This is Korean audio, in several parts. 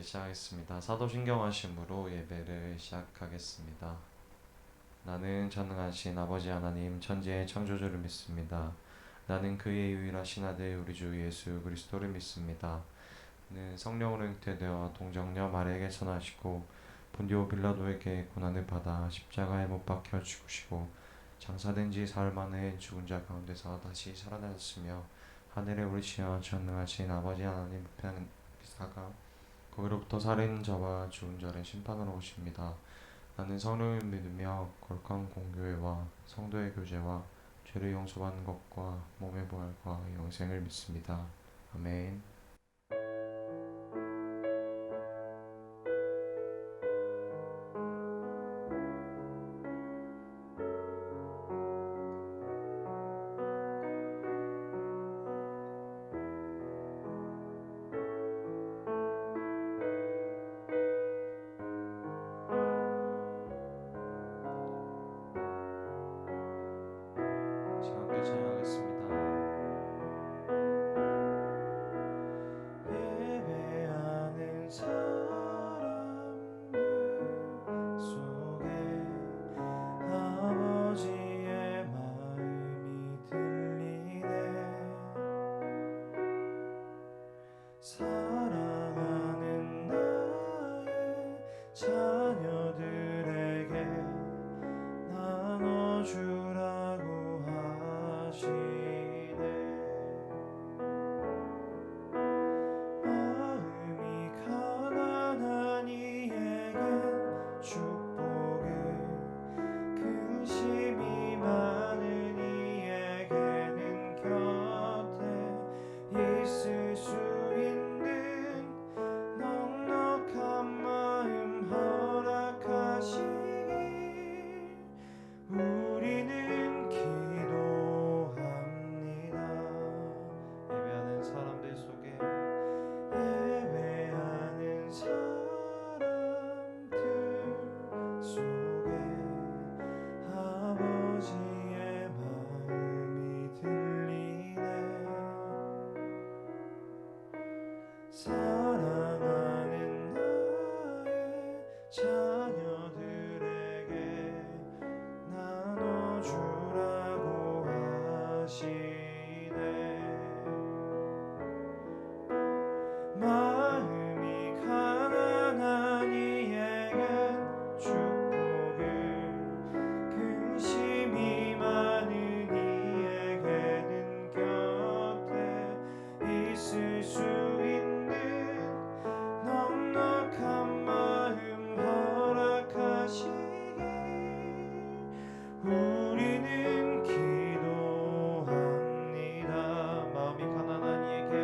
시작하겠습니다. 사도신경하심으로 예배를 시작하겠습니다. 나는 전능하신 아버지 하나님 천지의 창조주를 믿습니다. 나는 그의 유일하신 아들 우리 주 예수 그리스도를 믿습니다. 그는 성령으로 잉태되어 동정녀 마리아에게 전하시고 본디오 빌라도에게 고난을 받아 십자가에 못 박혀 죽으시고 장사된 지 사흘 만에 죽은 자 가운데서 다시 살아나셨으며 하늘에 오르시어 전능하신 아버지 하나님 우편에 계시다가 거기로부터 살아있는 자와 죽은 자를 심판하러 오십니다. 나는 성령을 믿으며 거룩한 공교회와 성도의 교제와 죄를 용서받는 것과 몸의 부활과 영생을 믿습니다. 아멘. 함께 찬양하겠습니다. 예배하는 사람들 속에 아버지의 마음이 들리네. 사랑하는 나의 자녀들에게 나눠주라고 하시네. 마음이 가난한 이에겐 축복을, 근심이 많은 이에게는 곁에 있을 수 있는 넉넉한 마음 허락하시길 우리는 기도합니다. 예배하는 사람들 속에 예배하는 사람들 속에 아버지의 마음이 들리네. 사랑하는 나의 자녀들에게 나눠주라고 하시네. 마음이 가난한 이에겐 축복을, 근심이 많은 이에게는 곁에 있을 수 있는 넉넉한 마음 허락하시길 우리는 기도합니다. 마음이 가난한 이에게,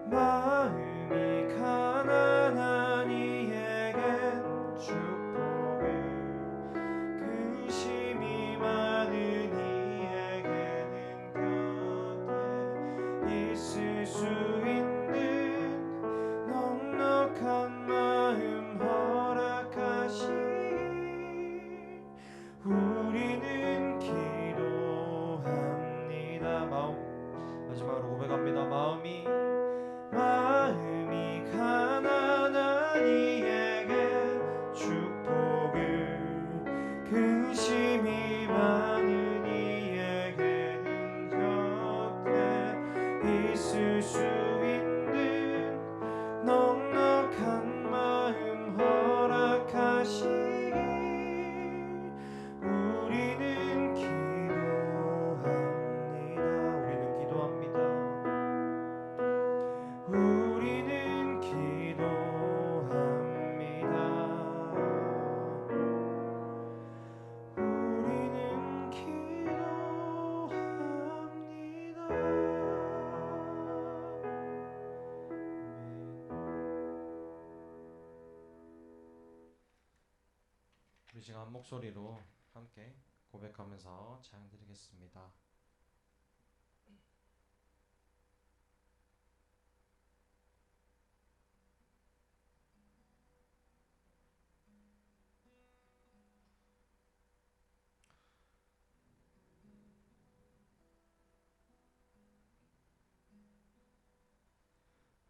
마음이 가난한 이에겐 축복을, 근심이 많은 이에게는 곁에 있을 수 있는 넉넉한 마음 허락하시길 우리는 기도합니다. 마지막으로 고백합니다. 마음이 가난한 이에게 축복을, 근심이 많은 이에게는 곁에 있을 수 있는 넉넉한 마음 허락하시길 우리는 기도합니다. 우리는 기도합니다. 우리는 기도합니다. 우리 지금 한 목소리로 함께 고백하면서 찬양 드리겠습니다.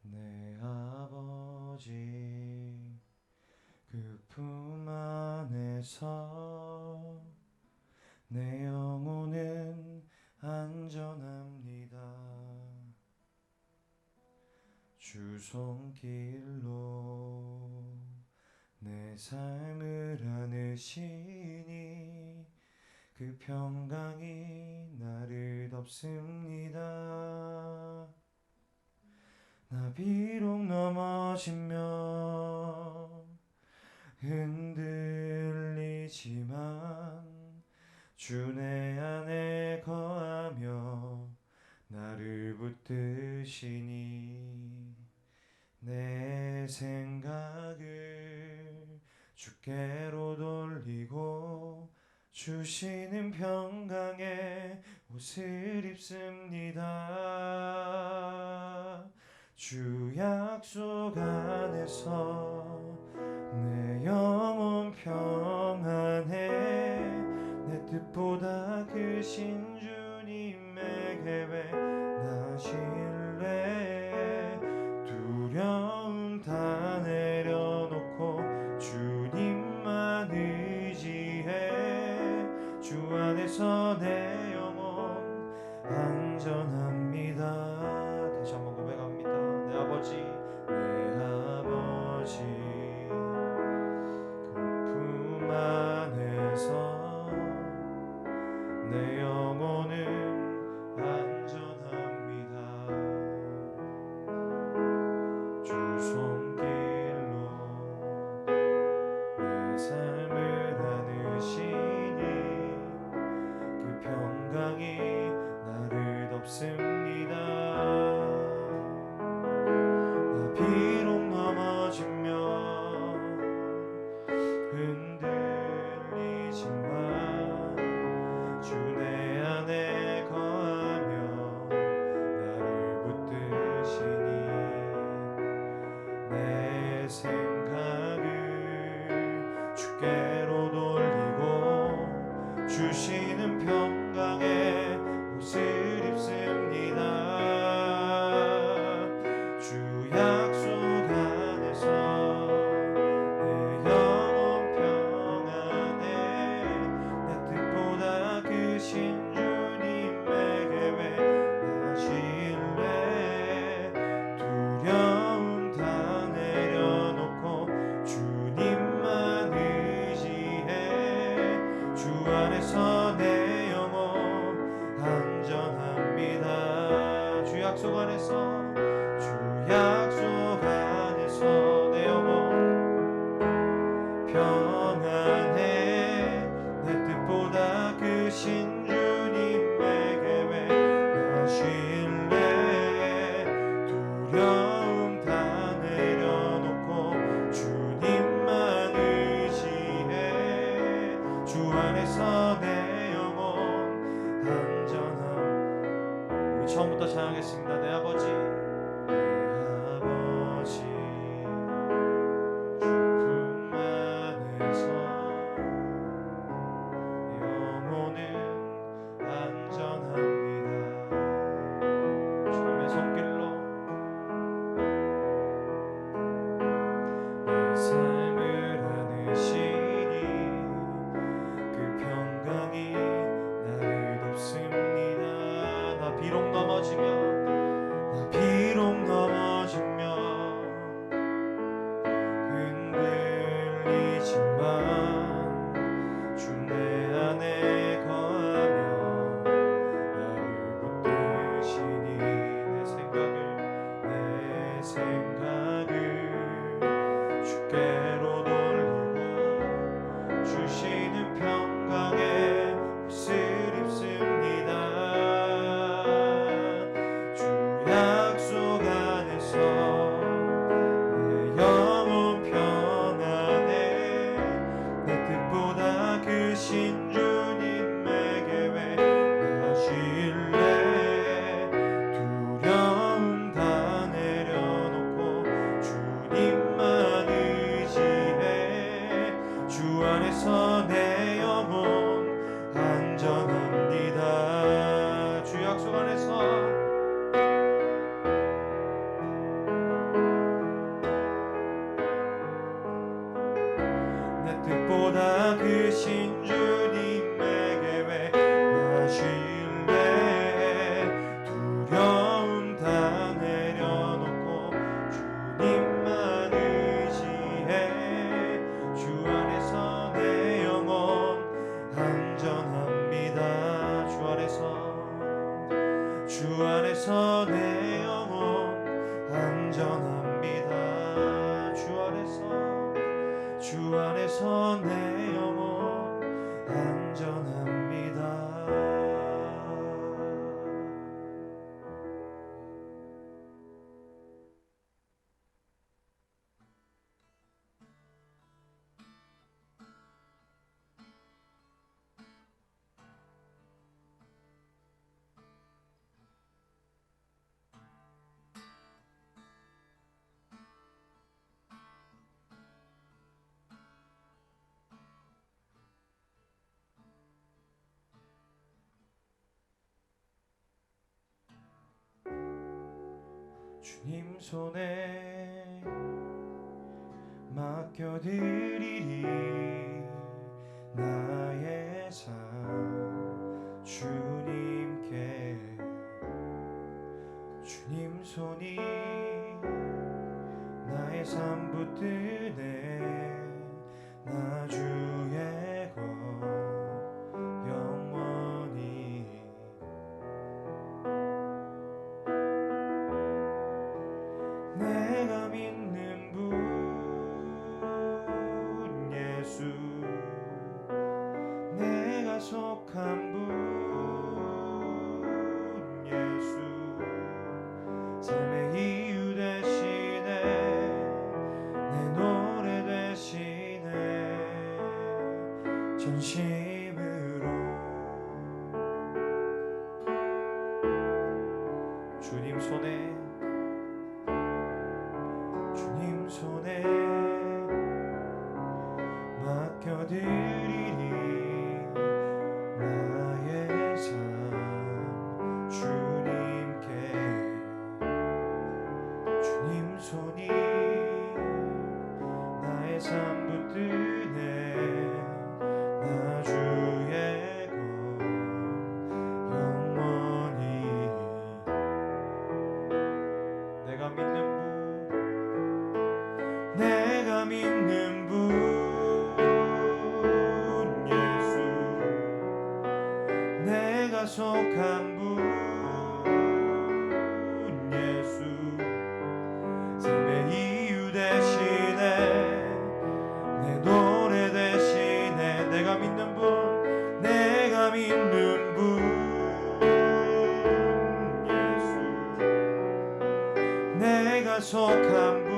내 아버지 안에서 내 영혼은 안전합니다. 주 손길로 내 삶을 안으시니 그 평강이 나를 덮습니다. 나 비록 넘어지면 흔들리지만 주 내 안에 거하며 나를 붙드시니 내 생각을 주께로 돌리고 주시는 평강의 옷을 입습니다. 주 약속 안에서 내 영혼 평안해. 내 뜻보다 크신 주님의 계획 나 신뢰해. 두려움 다 내려놓고 주님만 의지해. 주 안에서 내 영혼 안전합니다. 다시 한번 고백합니다. 내 아버지, 내 아버지 그 품 안에서 내 영혼은 안전합니다. 주 손길로 내 삶을 안으시니 그 평강이 나를 덮습니다. 나 비록 넘어지면 흔들리지만 주 내 안에 거하며 나를 붙드시니 내 생각을 주께로 돌리고 주시는 평강의 옷을 입습니다. 주 약속 안에서 내 영혼 평안해. 내 뜻보다 크신 주님의 계획 나 신뢰해. 두려움 다 내려놓고 주님만 의지해. 주 안에서 내 영혼 안전합니다. 주 약속 안에서 주 약속 안에서 내 영혼 평안해. 내 뜻보다 크신 주님의 계획 나 신뢰해. 두려움 다 내려놓고 주님만 의지해. 주 안에서 내 영혼 안전함. 우리 처음부터 찬양하겠습니다. 내 아버지, 내 아버지 주 품 안에서 영혼은 안전합니다. 주님의 손길로 내 삶을 안으시니 그 평강이 나를 덮습니다. 나 비록 넘어지면 흔들리지만 주 내 안에 거하며 나를 붙드시니 내 생각을 주께로 돌리고 주시는 평강의 옷을 입습니다. 주 약속 안에서 내 영혼 평안해. 내 뜻보다 크신 주님의 계획 나 신뢰해. 두려움 다 내려놓고 주님만 의지해. 주 안에서 내 영혼 안전합니다. 주 약속 안에서 내 뜻보다 그 주 안에서 내 영혼 안전합니다. 주 안에서 내 영혼 안전합니다. 주님 손에 맡겨드리리 나의 삶 주님께. 주님 손이 나의 삶 붙드네. 나 주의 것 영원히. 내가 믿는 분 예수, 내가 속한 분 예수, 삶의 이유 되시네. 내 노래 되시네. 전심으로 주님 손에 맡겨드리리 나의 삶 주님께. 주님 손이 나의 삶 붙드네. 나 주의 것 영원히. 내가 믿는 분 예수, 내가 속한 분 예수, 삶의 이유 되시네. 내 노래 되시네. 내가 믿는 분 예수, 내가 속한 분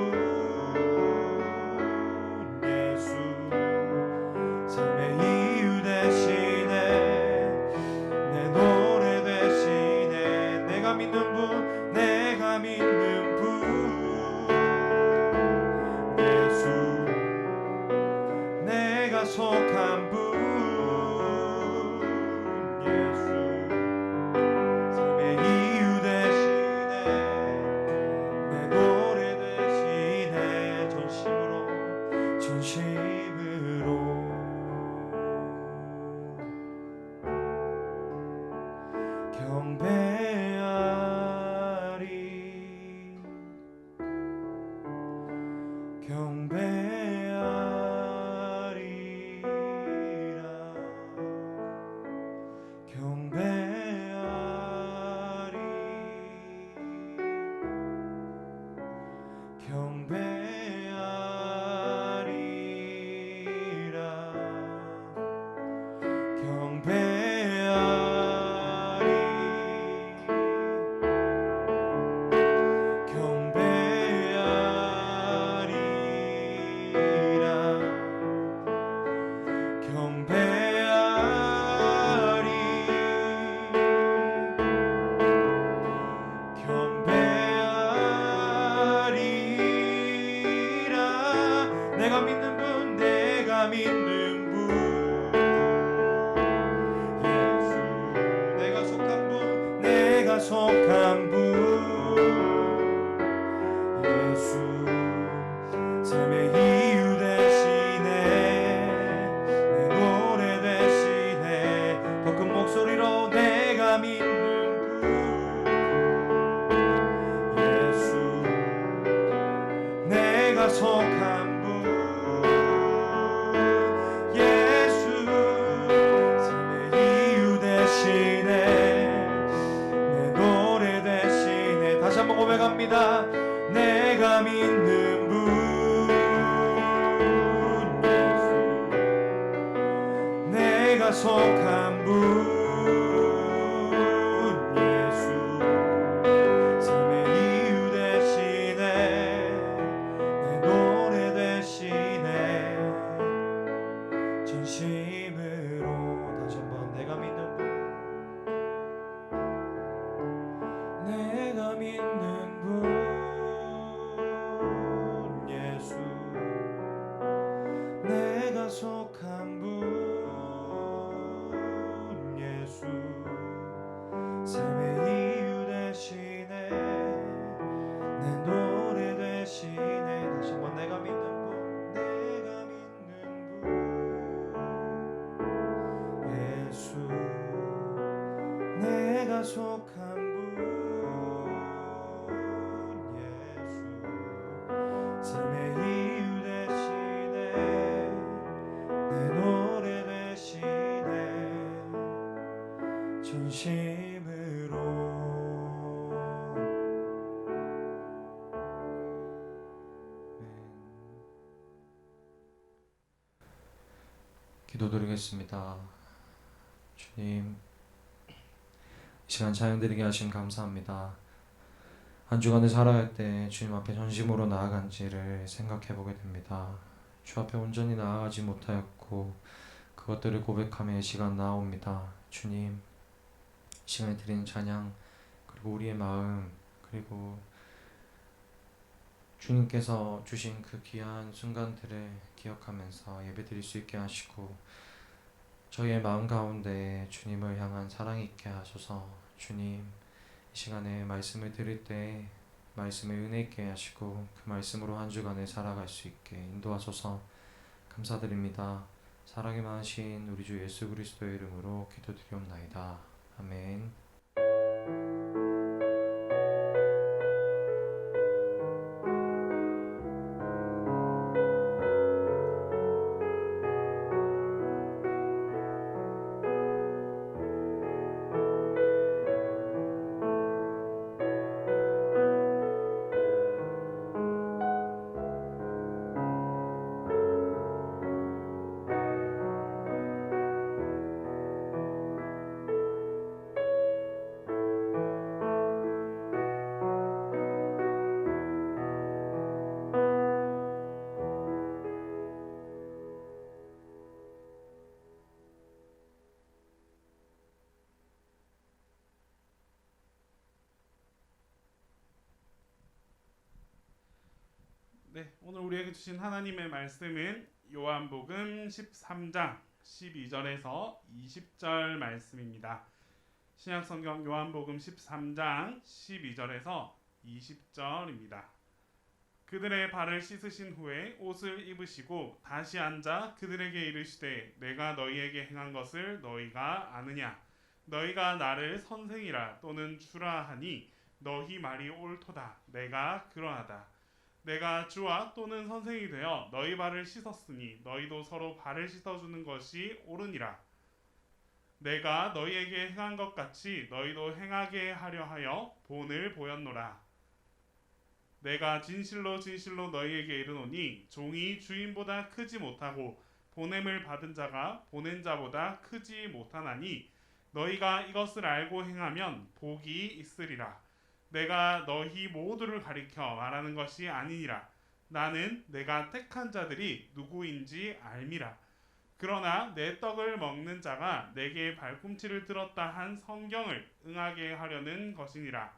속한 분 예수, 삶의 이유 되시네. 내 노래 되시네. 전심으로 경배하리. 속한 분 예수, 삶의 이유 되시네. 내 노래 되시네. 더 큰 목소리로 내가 믿는 분 예수, 내가 속한 분 예수, 삶의 이유 되시네. 내 노래 고백합니다. 내가 믿는 분 예수, 내가 속한 분 속한 분 예수, 삶의 이유 되시네, 내 노래 되시네. 다시 한번 내가 믿는 분, 내가 믿는 분 예수, 내가 속한 분 예수, 삶의 이유 되시네, 내 노래 되시네, 전심으로. 기도드리겠습니다. 주님, 이 시간 찬양드리게 하심 감사합니다. 한 주간을 살아갈 때 주님 앞에 전심으로 나아간지를 생각해보게 됩니다. 주 앞에 온전히 나아가지 못하였고 그것들을 고백하며 이 시간 나아옵니다. 주님, 이 시간에 드리는 찬양, 그리고 우리의 마음, 그리고 주님께서 주신 그 귀한 순간들을 기억하면서 예배드릴 수 있게 하시고 저희의 마음 가운데 주님을 향한 사랑이 있게 하소서. 주님, 이 시간에 말씀을 들을 때 말씀의 은혜 있게 하시고 그 말씀으로 한 주간을 살아갈 수 있게 인도하소서. 감사드립니다. 사랑이 많으신 우리 주 예수 그리스도의 이름으로 기도드리옵나이다. 아멘. 네, 오늘 우리에게 주신 하나님의 말씀은 요한복음 13장 12절에서 20절 말씀입니다. 신약성경 요한복음 13장 12절에서 20절입니다. 그들의 발을 씻으신 후에 옷을 입으시고 다시 앉아 그들에게 이르시되 내가 너희에게 행한 것을 너희가 아느냐? 너희가 나를 선생이라 또는 주라 하니 너희 말이 옳도다. 내가 그러하다. 내가 주와 또는 선생이 되어 너희 발을 씻었으니 너희도 서로 발을 씻어주는 것이 옳으니라. 내가 너희에게 행한 것 같이 너희도 행하게 하려 하여 본을 보였노라. 내가 진실로 진실로 너희에게 이르노니 종이 주인보다 크지 못하고 보냄을 받은 자가 보낸 자보다 크지 못하나니 너희가 이것을 알고 행하면 복이 있으리라. 내가 너희 모두를 가리켜 말하는 것이 아니니라. 나는 내가 택한 자들이 누구인지 알미라. 그러나 내 떡을 먹는 자가 내게 발꿈치를 들었다 한 성경을 응하게 하려는 것이니라.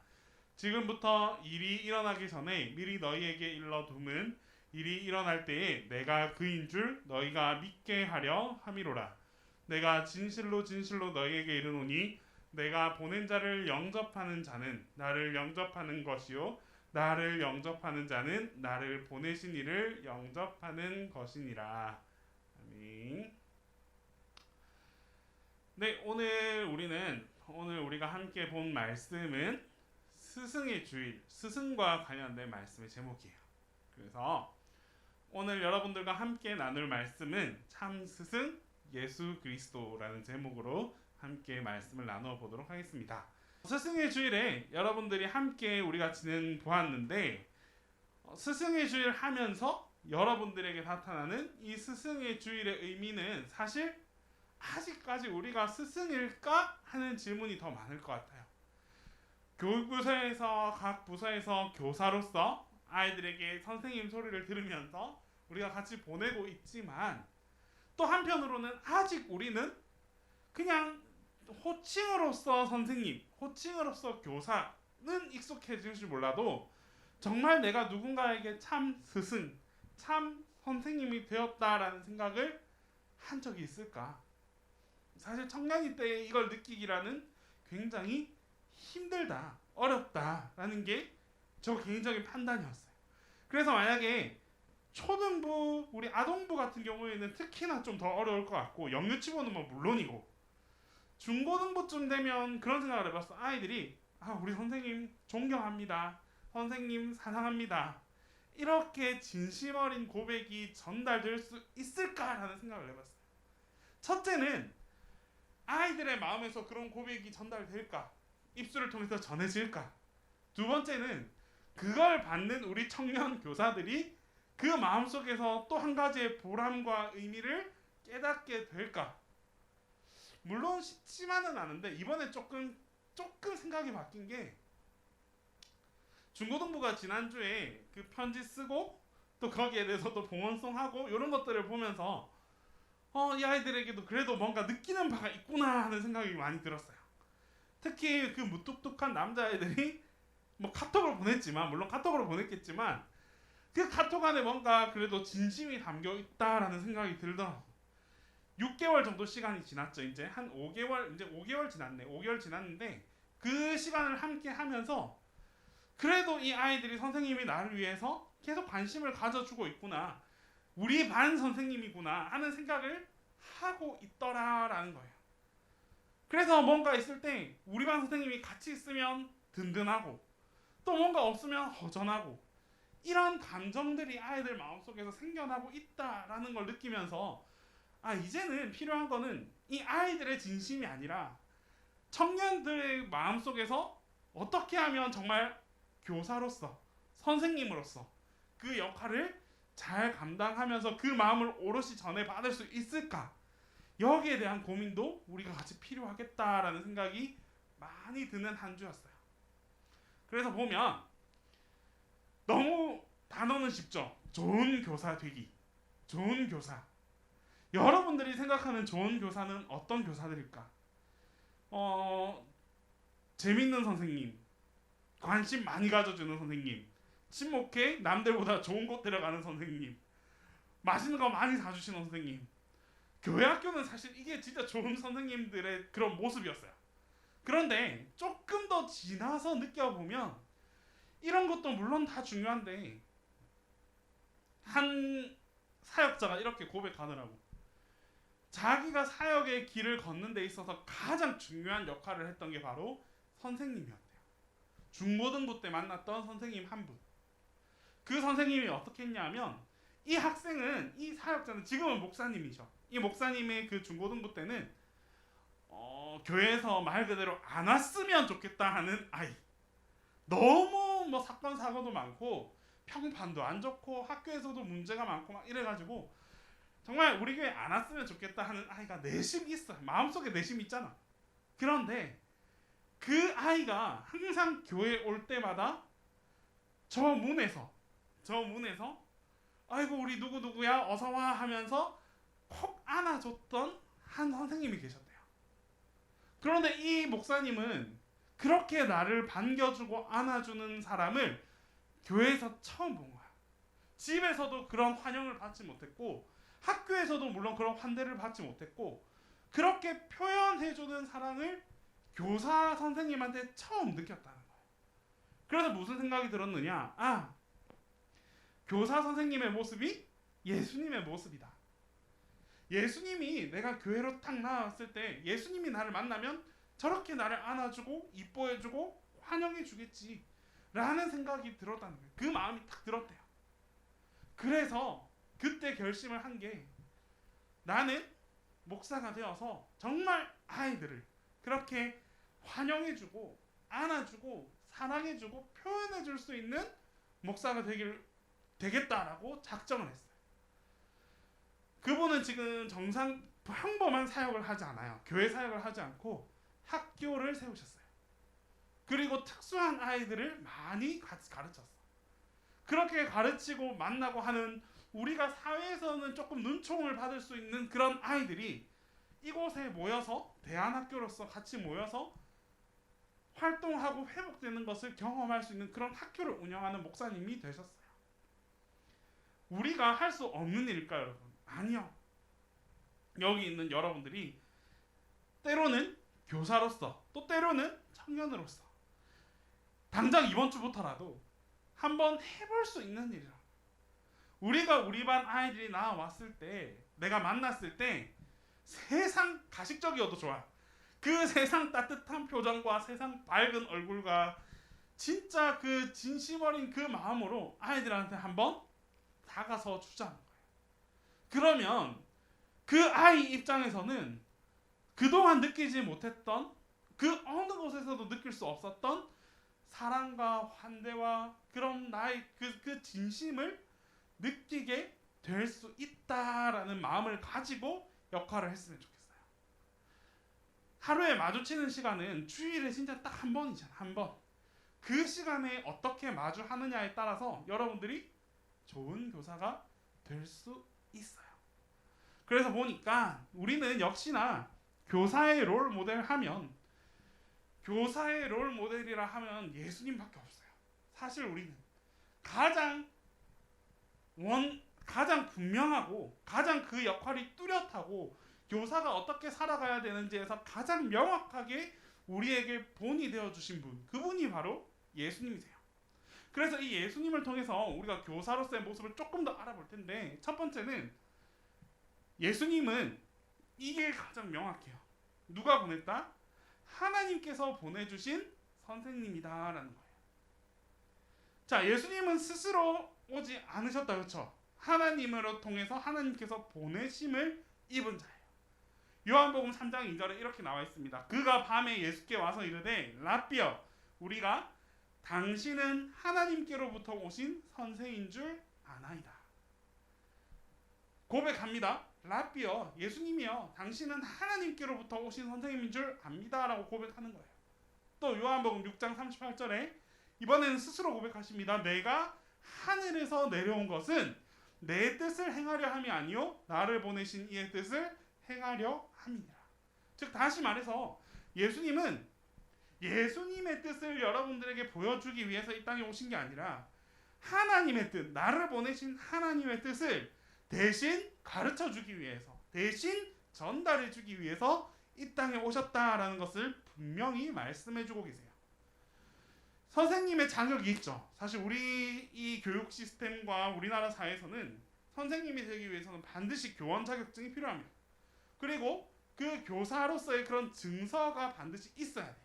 지금부터 일이 일어나기 전에 미리 너희에게 일러둠은 일이 일어날 때에 내가 그인 줄 너희가 믿게 하려 함이로라. 내가 진실로 진실로 너희에게 이르노니 내가 보낸 자를 영접하는 자는 나를 영접하는 것이요 나를 영접하는 자는 나를 보내신 이를 영접하는 것이니라. 아멘. 네, 오늘 우리가 함께 본 말씀은 스승의 주일, 스승과 관련된 말씀의 제목이에요. 그래서 오늘 여러분들과 함께 나눌 말씀은 참 스승 예수 그리스도라는 제목으로 함께 말씀을 나누어 보도록 하겠습니다. 스승의 주일에 여러분들이 함께 우리가 지내 보았는데 스승의 주일 하면서 여러분들에게 나타나는 이 스승의 주일의 의미는 사실 아직까지 우리가 스승일까 하는 질문이 더 많을 것 같아요. 교육부서에서 각 부서에서 교사로서 아이들에게 선생님 소리를 들으면서 우리가 같이 보내고 있지만 또 한편으로는 아직 우리는 그냥 호칭으로서 선생님, 호칭으로서 교사는 익숙해질 줄 몰라도 정말 내가 누군가에게 참 스승, 참 선생님이 되었다라는 생각을 한 적이 있을까? 사실 청년이 때에 이걸 느끼기라는 굉장히 힘들다, 어렵다라는 게 저 개인적인 판단이었어요. 그래서 만약에 초등부, 우리 아동부 같은 경우에는 특히나 좀 더 어려울 것 같고 영유치부는 뭐 물론이고 중고등부쯤 되면 그런 생각을 해봤어. 아이들이 우리 선생님 존경합니다. 선생님 사랑합니다. 이렇게 진심 어린 고백이 전달될 수 있을까라는 생각을 해봤어요. 첫째는 아이들의 마음에서 그런 고백이 전달될까? 입술을 통해서 전해질까? 두 번째는 그걸 받는 우리 청년 교사들이 그 마음속에서 또 한 가지의 보람과 의미를 깨닫게 될까? 물론 쉽지만은 않은데 이번에 조금 생각이 바뀐 게 중고등부가 지난주에 그 편지 쓰고 또 거기에 대해서 또 봉헌송하고 이런 것들을 보면서 이 아이들에게도 그래도 뭔가 느끼는 바가 있구나 하는 생각이 많이 들었어요. 특히 그 무뚝뚝한 남자애들이 뭐 카톡을 보냈지만 물론 카톡으로 보냈겠지만 그 카톡 안에 뭔가 그래도 진심이 담겨 있다라는 생각이 들더라고. 6개월 정도 시간이 지났죠. 이제 한 5개월, 이제 5개월 지났네. 5개월 지났는데 그 시간을 함께 하면서 그래도 이 아이들이 선생님이 나를 위해서 계속 관심을 가져주고 있구나. 우리 반 선생님이구나 하는 생각을 하고 있더라라는 거예요. 그래서 뭔가 있을 때 우리 반 선생님이 같이 있으면 든든하고 또 뭔가 없으면 허전하고 이런 감정들이 아이들 마음속에서 생겨나고 있다라는 걸 느끼면서 이제는 필요한 거는 이 아이들의 진심이 아니라 청년들의 마음속에서 어떻게 하면 정말 교사로서 선생님으로서 그 역할을 잘 감당하면서 그 마음을 오롯이 전해받을 수 있을까? 여기에 대한 고민도 우리가 같이 필요하겠다라는 생각이 많이 드는 한 주였어요. 그래서 보면 너무 단어는 쉽죠. 좋은 교사 되기. 좋은 교사. 여러분들이 생각하는 좋은 교사는 어떤 교사들일까? 재밌는 선생님, 관심 많이 가져주는 선생님, 친목해 남들보다 좋은 곳 데려가는 선생님, 맛있는 거 많이 사주시는 선생님. 교회 학교는 사실 이게 진짜 좋은 선생님들의 그런 모습이었어요. 그런데 조금 더 지나서 느껴보면 이런 것도 물론 다 중요한데 한 사역자가 이렇게 고백하더라고. 자기가 사역의 길을 걷는 데 있어서 가장 중요한 역할을 했던 게 바로 선생님이었대요. 중고등부 때 만났던 선생님 한 분. 그 선생님이 어떻게 했냐면 이 학생은, 이 사역자는 지금은 목사님이죠. 이 목사님의 그 중고등부 때는 교회에서 말 그대로 안 왔으면 좋겠다 하는 아이. 너무 뭐 사건 사고도 많고 평판도 안 좋고 학교에서도 문제가 많고 막 이래가지고 정말 우리 교회 안 왔으면 좋겠다 하는 아이가 내심 있어요. 마음속에 내심 있잖아. 그런데 그 아이가 항상 교회 올 때마다 저 문에서 아이고 우리 누구누구야 어서와 하면서 콕 안아줬던 한 선생님이 계셨대요. 그런데 이 목사님은 그렇게 나를 반겨주고 안아주는 사람을 교회에서 처음 본 거야. 집에서도 그런 환영을 받지 못했고 학교에서도 물론 그런 환대를 받지 못했고 그렇게 표현해주는 사랑을 교사 선생님한테 처음 느꼈다는 거예요. 그래서 무슨 생각이 들었느냐? 교사 선생님의 모습이 예수님의 모습이다. 예수님이 내가 교회로 딱 나왔을 때 예수님이 나를 만나면 저렇게 나를 안아주고 이뻐해주고 환영해주겠지 라는 생각이 들었다는 거예요. 그 마음이 딱 들었대요. 그래서 그때 결심을 한 게 나는 목사가 되어서 정말 아이들을 그렇게 환영해주고 안아주고 사랑해주고 표현해줄 수 있는 목사가 되겠다라고 작정을 했어요. 그분은 지금 평범한 사역을 하지 않아요. 교회 사역을 하지 않고 학교를 세우셨어요. 그리고 특수한 아이들을 많이 가르쳤어. 그렇게 가르치고 만나고 하는 우리가 사회에서는 조금 눈총을 받을 수 있는 그런 아이들이 이곳에 모여서 대안학교로서 같이 모여서 활동하고 회복되는 것을 경험할 수 있는 그런 학교를 운영하는 목사님이 되셨어요. 우리가 할 수 없는 일일까요, 여러분? 아니요. 여기 있는 여러분들이 때로는 교사로서 또 때로는 청년으로서 당장 이번 주부터라도 한번 해볼 수 있는 일이라. 우리가 우리 반 아이들이 나왔을 때 내가 만났을 때 세상 가식적이어도 좋아. 그 세상 따뜻한 표정과 세상 밝은 얼굴과 진짜 그 진심 어린 그 마음으로 아이들한테 한번 다가서 주자는 거예요. 그러면 그 아이 입장에서는 그동안 느끼지 못했던 그 어느 곳에서도 느낄 수 없었던 사랑과 환대와 그런 나의 그 진심을 느끼게 될 수 있다라는 마음을 가지고 역할을 했으면 좋겠어요. 하루에 마주치는 시간은 주일에 진짜 딱 한 번이잖아. 한 번. 그 시간에 어떻게 마주하느냐에 따라서 여러분들이 좋은 교사가 될 수 있어요. 그래서 보니까 우리는 역시나 교사의 롤 모델 하면 교사의 롤 모델이라 하면 예수님밖에 없어요. 사실 우리는 가장 분명하고 가장 그 역할이 뚜렷하고 교사가 어떻게 살아가야 되는지에서 가장 명확하게 우리에게 본이 되어주신 분, 그분이 바로 예수님이세요. 그래서 이 예수님을 통해서 우리가 교사로서의 모습을 조금 더 알아볼 텐데, 첫 번째는 예수님은 이게 가장 명확해요. 누가 보냈다? 하나님께서 보내주신 선생님이다라는 거예요. 자, 예수님은 스스로 오지 않으셨다, 그렇죠? 하나님으로 통해서 하나님께서 보내심을 입은 자예요. 요한복음 3장 2절에 이렇게 나와 있습니다. 그가 밤에 예수께 와서 이르되 라삐여, 우리가 당신은 하나님께로부터 오신 선생인 줄 아나이다. 고백합니다. 라삐여, 예수님이여, 당신은 하나님께로부터 오신 선생님인 줄 압니다라고 고백하는 거예요. 또 요한복음 6장 38절에 이번에는 스스로 고백하십니다. 내가 하늘에서 내려온 것은 내 뜻을 행하려 함이 아니요 나를 보내신 이의 뜻을 행하려 함이니라. 즉 다시 말해서 예수님은 예수님의 뜻을 여러분들에게 보여주기 위해서 이 땅에 오신 게 아니라 하나님의 뜻, 나를 보내신 하나님의 뜻을 대신 가르쳐주기 위해서, 대신 전달해주기 위해서 이 땅에 오셨다라는 것을 분명히 말씀해주고 계세요. 선생님의 자격이 있죠. 사실 우리 이 교육 시스템과 우리나라 사회에서는 선생님이 되기 위해서는 반드시 교원 자격증이 필요합니다. 그리고 그 교사로서의 그런 증서가 반드시 있어야 돼요.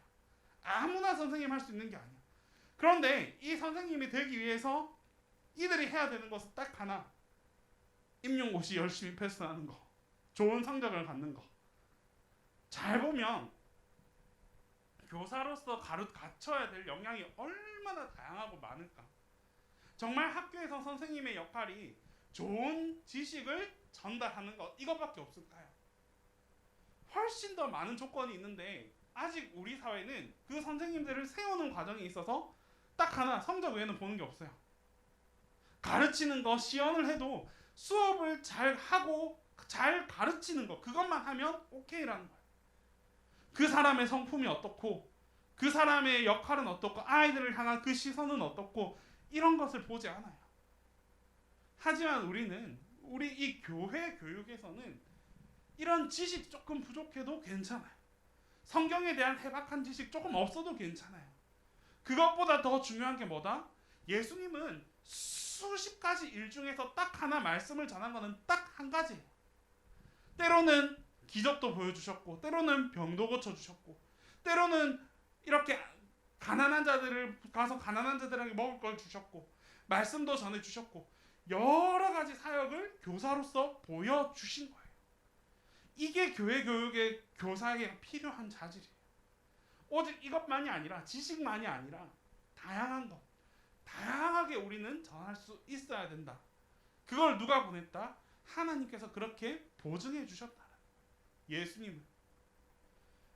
아무나 선생님 할 수 있는 게 아니에요. 그런데 이 선생님이 되기 위해서 이들이 해야 되는 것은 딱 하나. 임용고시 열심히 패스하는 거, 좋은 성적을 갖는 거. 잘 보면 교사로서 갖춰야 될 역량이 얼마나 다양하고 많을까. 정말 학교에서 선생님의 역할이 좋은 지식을 전달하는 것, 이것밖에 없을까요? 훨씬 더 많은 조건이 있는데 아직 우리 사회는 그 선생님들을 세우는 과정에 있어서 딱 하나, 성적 외에는 보는 게 없어요. 가르치는 거, 시연을 해도 수업을 잘 하고 잘 가르치는 거, 그것만 하면 오케이라는 거예요. 그 사람의 성품이 어떻고, 그 사람의 역할은 어떻고, 아이들을 향한 그 시선은 어떻고, 이런 것을 보지 않아요. 하지만 우리 이 교회 교육에서는 이런 지식 조금 부족해도 괜찮아요. 성경에 대한 해박한 지식 조금 없어도 괜찮아요. 그것보다 더 중요한 게 뭐다? 예수님은 수십 가지 일 중에서 딱 하나 말씀을 전한 거는 딱 한 가지예요. 때로는 기적도 보여주셨고, 때로는 병도 고쳐주셨고, 때로는 이렇게 가난한 자들을 가서 가난한 자들에게 먹을 걸 주셨고, 말씀도 전해주셨고, 여러 가지 사역을 교사로서 보여주신 거예요. 이게 교회 교육의 교사에게 필요한 자질이에요. 오직 이것만이 아니라 지식만이 아니라 다양한 것, 다양하게 우리는 전할 수 있어야 된다. 그걸 누가 보냈다? 하나님께서 그렇게 보증해 주셨다. 예수님은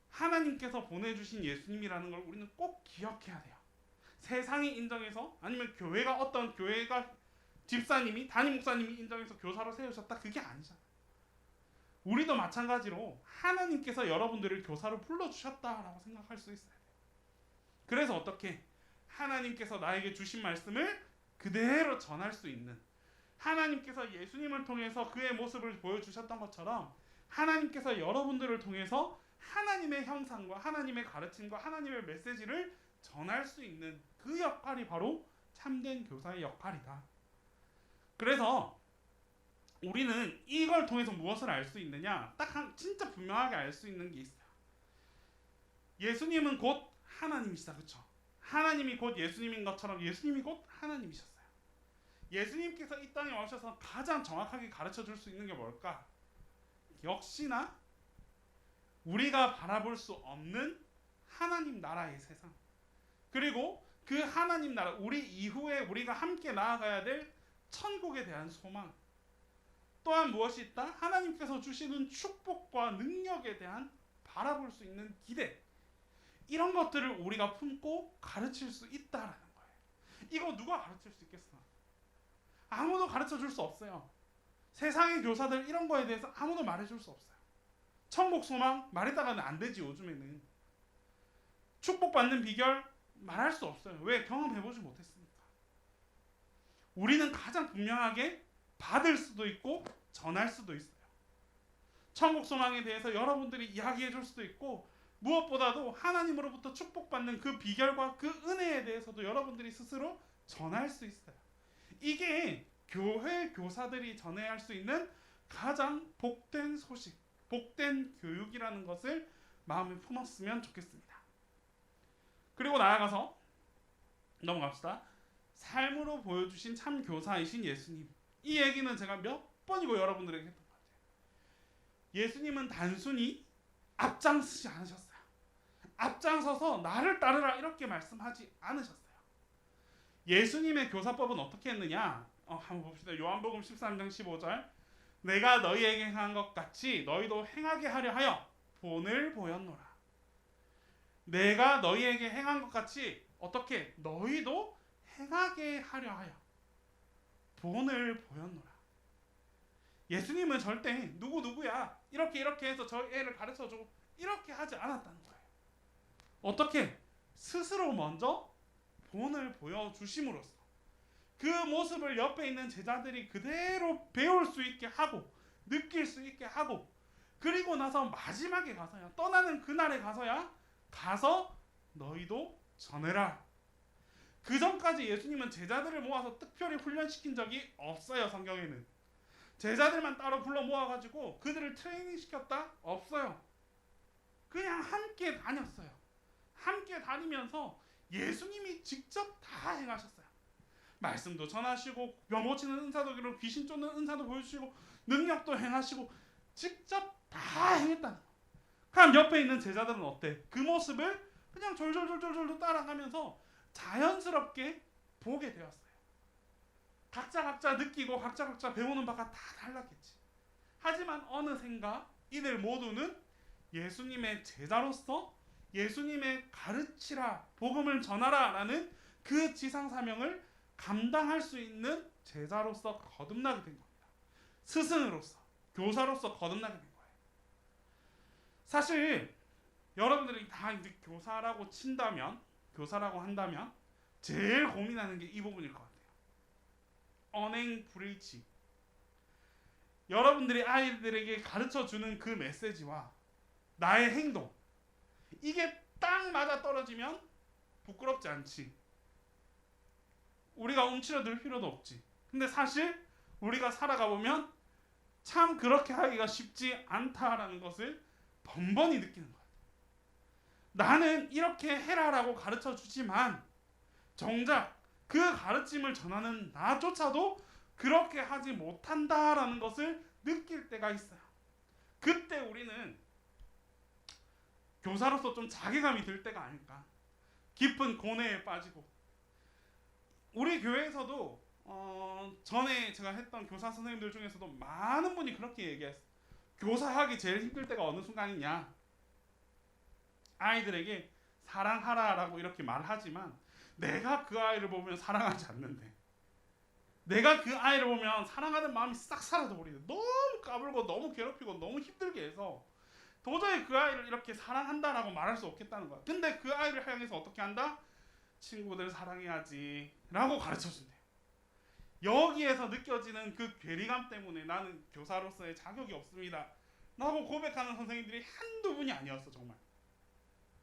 하나님께서 보내주신 예수님이라는 걸 우리는 꼭 기억해야 돼요. 세상이 인정해서 아니면 교회가 어떤 교회가 집사님이 담임 목사님이 인정해서 교사로 세우셨다 그게 아니잖아요. 우리도 마찬가지로 하나님께서 여러분들을 교사로 불러주셨다라고 생각할 수 있어야 돼요. 그래서 어떻게 하나님께서 나에게 주신 말씀을 그대로 전할 수 있는, 하나님께서 예수님을 통해서 그의 모습을 보여주셨던 것처럼 하나님께서 여러분들을 통해서 하나님의 형상과 하나님의 가르침과 하나님의 메시지를 전할 수 있는 그 역할이 바로 참된 교사의 역할이다. 그래서 우리는 이걸 통해서 무엇을 알 수 있느냐? 진짜 분명하게 알 수 있는 게 있어요. 예수님은 곧 하나님이시다. 그렇죠? 하나님이 곧 예수님인 것처럼 예수님이 곧 하나님이셨어요. 예수님께서 이 땅에 오셔서 가장 정확하게 가르쳐 줄 수 있는 게 뭘까? 역시나 우리가 바라볼 수 없는 하나님 나라의 세상, 그리고 그 하나님 나라, 우리 이후에 우리가 함께 나아가야 될 천국에 대한 소망, 또한 무엇이 있다? 하나님께서 주시는 축복과 능력에 대한 바라볼 수 있는 기대, 이런 것들을 우리가 품고 가르칠 수 있다라는 거예요. 이거 누가 가르칠 수 있겠어? 아무도 가르쳐 줄 수 없어요. 세상의 교사들 이런 거에 대해서 아무도 말해줄 수 없어요. 천국 소망 말했다가는 안 되지. 요즘에는 축복받는 비결 말할 수 없어요. 왜? 경험해보지 못했으니까. 우리는 가장 분명하게 받을 수도 있고 전할 수도 있어요. 천국 소망에 대해서 여러분들이 이야기해 줄 수도 있고, 무엇보다도 하나님으로부터 축복받는 그 비결과 그 은혜에 대해서도 여러분들이 스스로 전할 수 있어요. 이게 교회 교사들이 전해야 할 수 있는 가장 복된 소식, 복된 교육이라는 것을 마음에 품었으면 좋겠습니다. 그리고 나아가서 넘어갑시다. 삶으로 보여주신 참 교사이신 예수님. 이 얘기는 제가 몇 번이고 여러분들에게 했던 것 같아요. 예수님은 단순히 앞장서지 않으셨어요. 앞장서서 나를 따르라 이렇게 말씀하지 않으셨어요. 예수님의 교사법은 어떻게 했느냐? 한번 봅시다. 요한복음 13장 15절. 내가 너희에게 행한 것 같이 너희도 행하게 하려 하여 본을 보였노라. 내가 너희에게 행한 것 같이 어떻게 너희도 행하게 하려 하여 본을 보였노라. 예수님은 절대 누구야 이렇게 해서 저 애를 가르쳐주고 이렇게 하지 않았다는 거예요. 어떻게? 스스로 먼저 본을 보여주심으로써 그 모습을 옆에 있는 제자들이 그대로 배울 수 있게 하고 느낄 수 있게 하고, 그리고 나서 마지막에 가서야, 떠나는 그날에 가서 너희도 전해라. 그 전까지 예수님은 제자들을 모아서 특별히 훈련시킨 적이 없어요. 성경에는 제자들만 따로 불러 모아가지고 그들을 트레이닝 시켰다? 없어요. 그냥 함께 다녔어요. 함께 다니면서 예수님이 직접 다 행하셨어요. 말씀도 전하시고 병 고치는 은사도 그리고 귀신 쫓는 은사도 보여주시고 능력도 행하시고 직접 다 행했다는 거예요. 그럼 옆에 있는 제자들은 어때? 그 모습을 그냥 졸졸 따라가면서 자연스럽게 보게 되었어요. 각자 느끼고 각자 배우는 바가 다 달랐겠지. 하지만 어느샌가 이들 모두는 예수님의 제자로서 예수님의 가르치라, 복음을 전하라 라는 그 지상사명을 감당할 수 있는 제자로서 거듭나게 된 겁니다. 스승으로서, 교사로서 거듭나게 된 거예요. 사실 여러분들이 다 이제 교사라고 한다면 제일 고민하는 게 이 부분일 것 같아요. 언행 불일치. 여러분들이 아이들에게 가르쳐주는 그 메시지와 나의 행동, 이게 딱 맞아 떨어지면 부끄럽지 않지. 우리가 움츠러들 필요도 없지. 근데 사실 우리가 살아가 보면 참 그렇게 하기가 쉽지 않다라는 것을 번번이 느끼는 거예요. 나는 이렇게 해라라고 가르쳐 주지만 정작 그 가르침을 전하는 나조차도 그렇게 하지 못한다라는 것을 느낄 때가 있어요. 그때 우리는 교사로서 좀 자괴감이 들 때가 아닐까. 깊은 고뇌에 빠지고. 우리 교회에서도 전에 제가 했던 교사 선생님들 중에서도 많은 분이 그렇게 얘기했어요. 교사하기 제일 힘들 때가 어느 순간이냐. 아이들에게 사랑하라라고 이렇게 말하지만 내가 그 아이를 보면 사랑하지 않는데, 내가 그 아이를 보면 사랑하는 마음이 싹 사라져 버리는데, 너무 까불고 너무 괴롭히고 너무 힘들게 해서 도저히 그 아이를 이렇게 사랑한다라고 말할 수 없겠다는 거야. 근데 그 아이를 향해서 어떻게 한다? 친구들 사랑해야지 라고 가르쳐준대. 여기에서 느껴지는 그 괴리감 때문에 나는 교사로서의 자격이 없습니다 라고 고백하는 선생님들이 한두 분이 아니었어. 정말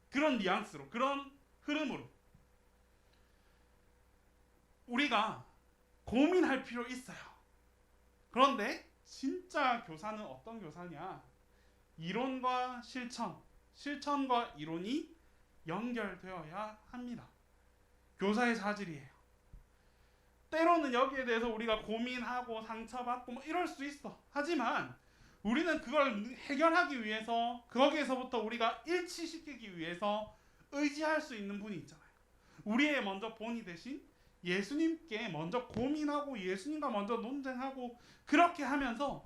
그런 뉘앙스로, 그런 흐름으로 우리가 고민할 필요 있어요. 그런데 진짜 교사는 어떤 교사냐? 이론과 실천, 실천과 이론이 연결되어야 합니다. 교사의 자질이에요. 때로는 여기에 대해서 우리가 고민하고 상처받고 뭐 이럴 수 있어. 하지만 우리는 그걸 해결하기 위해서, 거기에서부터 우리가 일치시키기 위해서 의지할 수 있는 분이 있잖아요. 우리의 먼저 본이 되신 예수님께 먼저 고민하고 예수님과 먼저 논쟁하고, 그렇게 하면서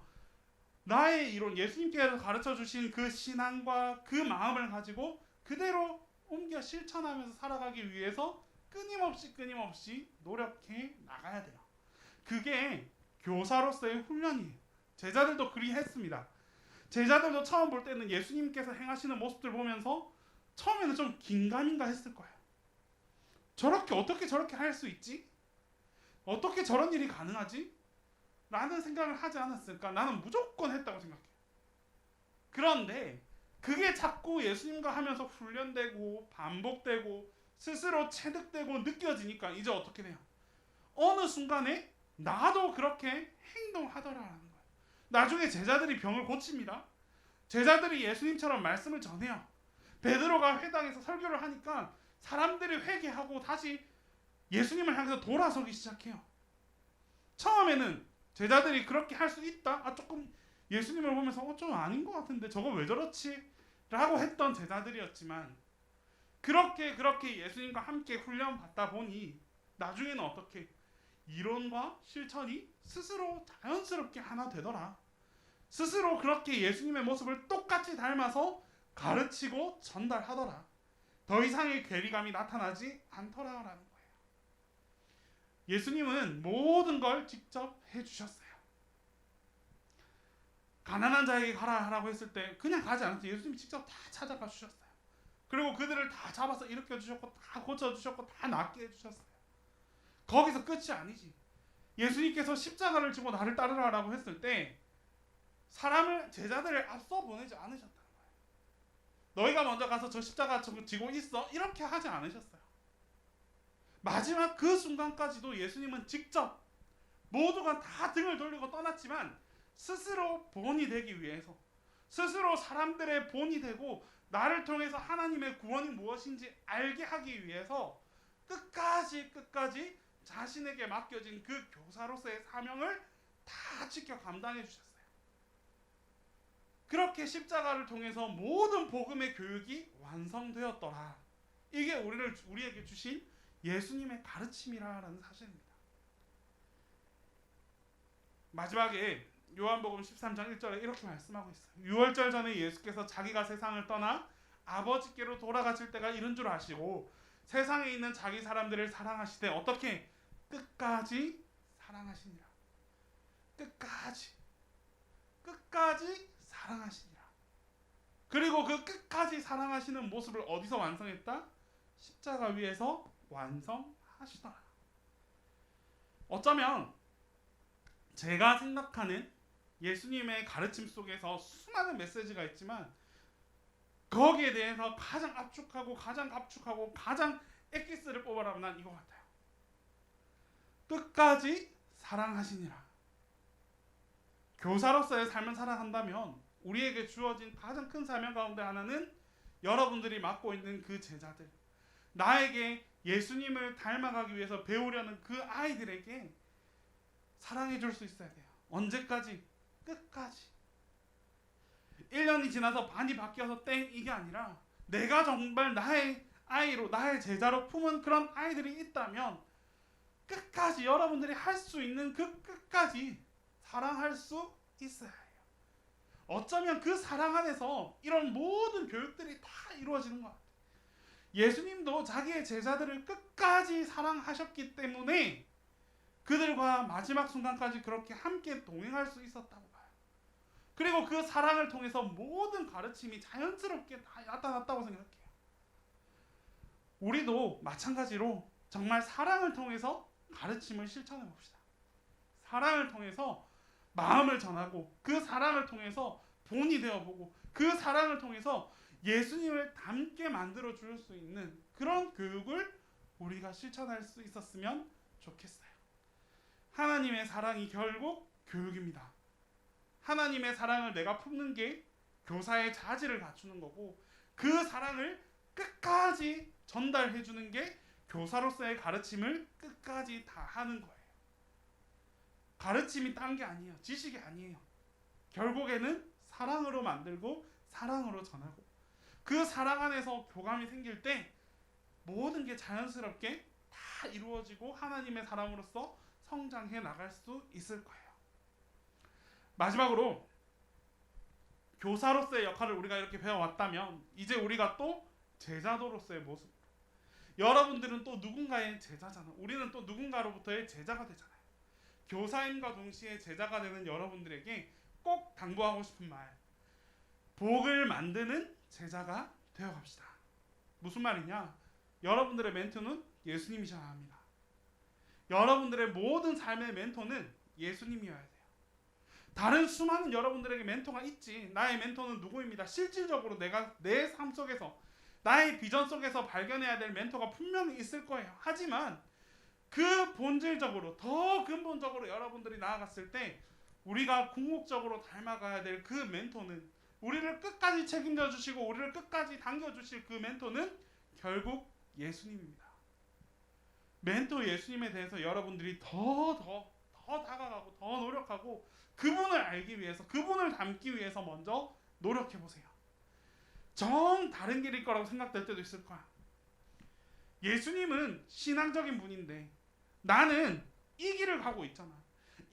나의 이론, 예수님께서 가르쳐 주신 그 신앙과 그 마음을 가지고 그대로 옮겨 실천하면서 살아가기 위해서 끊임없이 노력해 나가야 돼요. 그게 교사로서의 훈련이에요. 제자들도 그리했습니다. 제자들도 처음 볼 때는 예수님께서 행하시는 모습들 보면서 처음에는 좀 긴가민가 했을 거예요. 어떻게 저렇게 할 수 있지? 어떻게 저런 일이 가능하지? 라는 생각을 하지 않았을까? 나는 무조건 했다고 생각해요. 그런데 그게 자꾸 예수님과 하면서 훈련되고 반복되고 스스로 체득되고 느껴지니까 이제 어떻게 돼요? 어느 순간에 나도 그렇게 행동하더라라는 거예요. 나중에 제자들이 병을 고칩니다. 제자들이 예수님처럼 말씀을 전해요. 베드로가 회당에서 설교를 하니까 사람들이 회개하고 다시 예수님을 향해서 돌아서기 시작해요. 처음에는 제자들이 그렇게 할 수 있다? 조금 예수님을 보면서 좀 아닌 것 같은데 저거 왜 저렇지? 라고 했던 제자들이었지만, 그렇게 예수님과 함께 훈련받다 보니 나중에는 어떻게 이론과 실천이 스스로 자연스럽게 하나 되더라. 스스로 그렇게 예수님의 모습을 똑같이 닮아서 가르치고 전달하더라. 더 이상의 괴리감이 나타나지 않더라라는 거예요. 예수님은 모든 걸 직접 해주셨어요. 가난한 자에게 가라 하라고 했을 때 그냥 가지 않았어요. 예수님이 직접 다 찾아가 주셨어요. 그리고 그들을 다 잡아서 일으켜 주셨고 다 고쳐 주셨고 다 낫게 해주셨어요. 거기서 끝이 아니지. 예수님께서 십자가를 지고 나를 따르라라고 했을 때 제자들을 앞서 보내지 않으셨다는 거예요. 너희가 먼저 가서 저 십자가 지고 있어, 이렇게 하지 않으셨어요. 마지막 그 순간까지도 예수님은 직접 모두가 다 등을 돌리고 떠났지만 스스로 본이 되기 위해서, 스스로 사람들의 본이 되고 나를 통해서 하나님의 구원이 무엇인지 알게 하기 위해서 끝까지 자신에게 맡겨진 그 교사로서의 사명을 다 지켜 감당해 주셨어요. 그렇게 십자가를 통해서 모든 복음의 교육이 완성되었더라. 이게 우리에게 주신 예수님의 가르침이라는 사실입니다. 마지막에 요한복음 13장 1절에 이렇게 말씀하고 있어요. 유월절 전에 예수께서 자기가 세상을 떠나 아버지께로 돌아가실 때가 이른 줄 아시고 세상에 있는 자기 사람들을 사랑하시되 어떻게? 끝까지 사랑하시니라. 끝까지 사랑하시니라. 그리고 그 끝까지 사랑하시는 모습을 어디서 완성했다? 십자가 위에서 완성하시더라. 어쩌면 제가 생각하는 예수님의 가르침 속에서 수많은 메시지가 있지만 거기에 대해서 가장 압축하고 가장 압축하고 가장 엑기스를 뽑아라면 난 이거 같아요. 끝까지 사랑하시니라. 교사로서의 삶을 살아간다면 우리에게 주어진 가장 큰 사명 가운데 하나는 여러분들이 맡고 있는 그 제자들, 나에게 예수님을 닮아가기 위해서 배우려는 그 아이들에게 사랑해 줄 수 있어야 돼요. 언제까지? 끝까지. 1년이 지나서 반이 바뀌어서 땡 이게 아니라 내가 정말 나의 아이로, 나의 제자로 품은 그런 아이들이 있다면 끝까지 여러분들이 할 수 있는 그 끝까지 사랑할 수 있어야 해요. 어쩌면 그 사랑 안에서 이런 모든 교육들이 다 이루어지는 것 같아요. 예수님도 자기의 제자들을 끝까지 사랑하셨기 때문에 그들과 마지막 순간까지 그렇게 함께 동행할 수 있었다고 봐요. 그리고 그 사랑을 통해서 모든 가르침이 자연스럽게 다 나타났다고 생각해요. 우리도 마찬가지로 정말 사랑을 통해서 가르침을 실천해 봅시다. 사랑을 통해서 마음을 전하고 그 사랑을 통해서 본이 되어보고 그 사랑을 통해서 예수님을 닮게 만들어 줄 수 있는 그런 교육을 우리가 실천할 수 있었으면 좋겠어요. 하나님의 사랑이 결국 교육입니다. 하나님의 사랑을 내가 품는 게 교사의 자질을 갖추는 거고 그 사랑을 끝까지 전달해 주는 게 교사로서의 가르침을 끝까지 다 하는 거예요. 가르침이 딴 게 아니에요. 지식이 아니에요. 결국에는 사랑으로 만들고 사랑으로 전하고 그 사랑 안에서 교감이 생길 때 모든 게 자연스럽게 다 이루어지고 하나님의 사람으로서 성장해 나갈 수 있을 거예요. 마지막으로 교사로서의 역할을 우리가 이렇게 배워왔다면 이제 우리가 또 제자도로서의 모습. 여러분들은 또 누군가의 제자잖아. 우리는 또 누군가로부터의 제자가 되잖아요. 교사임과 동시에 제자가 되는 여러분들에게 꼭 당부하고 싶은 말. 복을 만드는 제자가 되어갑시다. 무슨 말이냐? 여러분들의 멘토는 예수님이셔야 합니다. 여러분들의 모든 삶의 멘토는 예수님이어야 돼요. 다른 수많은 여러분들에게 멘토가 있지. 나의 멘토는 누구입니다. 실질적으로 내가 내 삶 속에서 나의 비전 속에서 발견해야 될 멘토가 분명히 있을 거예요. 하지만 그 본질적으로 더 근본적으로 여러분들이 나아갔을 때 우리가 궁극적으로 닮아가야 될 그 멘토는 우리를 끝까지 책임져 주시고 우리를 끝까지 당겨 주실 그 멘토는 결국 예수님입니다. 멘토 예수님에 대해서 여러분들이 더 다가가고 더 노력하고 그분을 알기 위해서 그분을 닮기 위해서 먼저 노력해 보세요. 정 다른 길일 거라고 생각될 때도 있을 거야. 예수님은 신앙적인 분인데 나는 이 길을 가고 있잖아.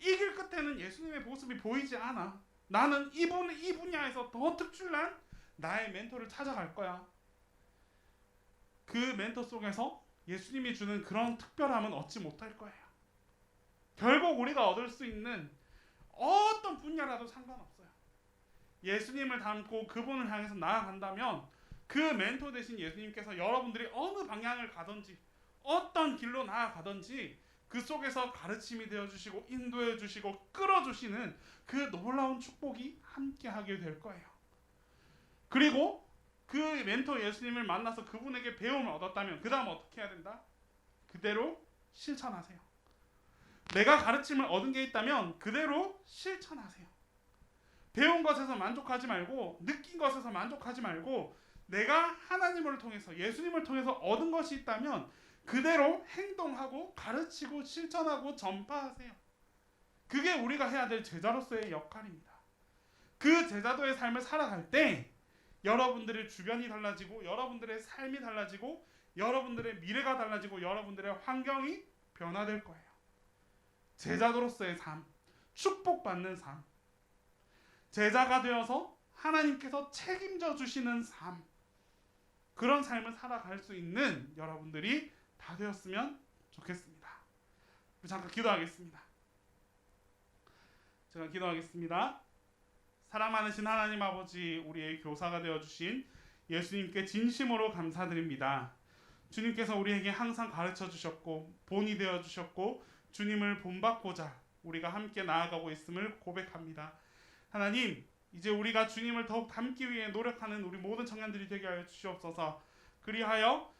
이 길 끝에는 예수님의 모습이 보이지 않아. 나는 이 분야에서 더 특출난 나의 멘토를 찾아갈 거야. 그 멘토 속에서 예수님이 주는 그런 특별함은 얻지 못할 거예요. 결국 우리가 얻을 수 있는 어떤 분야라도 상관없어요. 예수님을 닮고 그분을 향해서 나아간다면 그 멘토 되신 예수님께서 여러분들이 어느 방향을 가든지 어떤 길로 나아가든지 그 속에서 가르침이 되어주시고 인도해 주시고 끌어주시는 그 놀라운 축복이 함께하게 될 거예요. 그리고 그 멘토 예수님을 만나서 그분에게 배움을 얻었다면 그 다음 어떻게 해야 된다? 그대로 실천하세요. 내가 가르침을 얻은 게 있다면 그대로 실천하세요. 배운 것에서 만족하지 말고 느낀 것에서 만족하지 말고 내가 하나님을 통해서 예수님을 통해서 얻은 것이 있다면 그대로 행동하고 가르치고 실천하고 전파하세요. 그게 우리가 해야 될 제자로서의 역할입니다. 그 제자도의 삶을 살아갈 때 여러분들의 주변이 달라지고 여러분들의 삶이 달라지고 여러분들의 미래가 달라지고 여러분들의 환경이 변화될 거예요. 제자도로서의 삶, 축복받는 삶, 제자가 되어서 하나님께서 책임져 주시는 삶, 그런 삶을 살아갈 수 있는 여러분들이 다 되었으면 좋겠습니다. 잠깐 기도하겠습니다. 제가 기도하겠습니다. 사랑 많으신 하나님 아버지, 우리의 교사가 되어주신 예수님께 진심으로 감사드립니다. 주님께서 우리에게 항상 가르쳐 주셨고 본이 되어 주셨고 주님을 본받고자 우리가 함께 나아가고 있음을 고백합니다. 하나님, 이제 우리가 주님을 더욱 닮기 위해 노력하는 우리 모든 청년들이 되게 하여 주시옵소서. 그리하여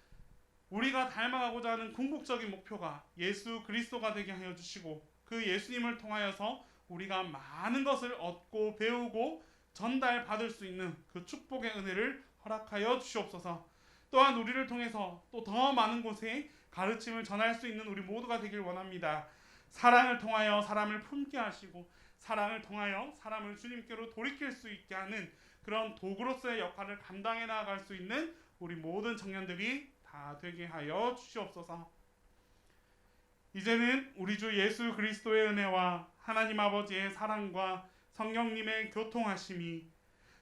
우리가 닮아가고자 하는 궁극적인 목표가 예수 그리스도가 되게 하여 주시고 그 예수님을 통하여서 우리가 많은 것을 얻고 배우고 전달받을 수 있는 그 축복의 은혜를 허락하여 주시옵소서. 또한 우리를 통해서 또 더 많은 곳에 가르침을 전할 수 있는 우리 모두가 되길 원합니다. 사랑을 통하여 사람을 품게 하시고 사랑을 통하여 사람을 주님께로 돌이킬 수 있게 하는 그런 도구로서의 역할을 감당해 나아갈 수 있는 우리 모든 청년들이 다 되게 하여 주시옵소서. 이제는 우리 주 예수 그리스도의 은혜와 하나님 아버지의 사랑과 성령님의 교통하심이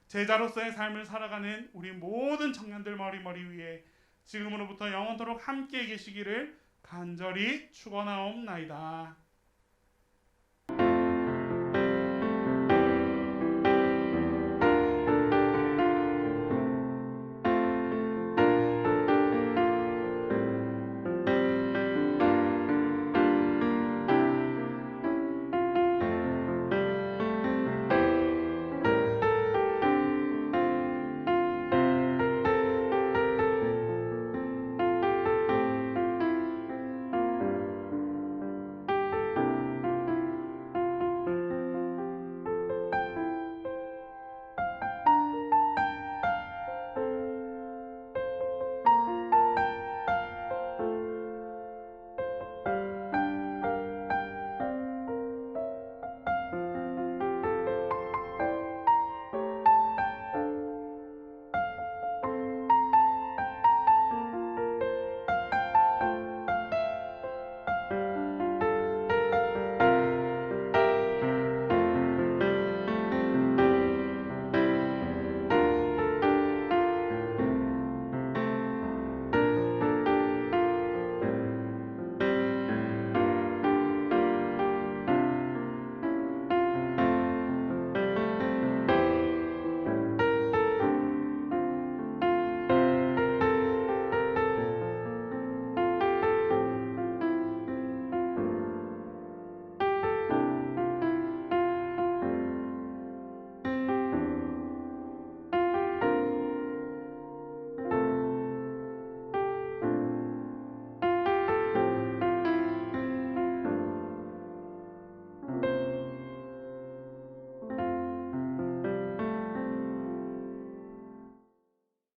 제자로서의 삶을 살아가는 우리 모든 청년들 머리 위에 지금으로부터 영원토록 함께 계시기를 간절히 축원하옵나이다.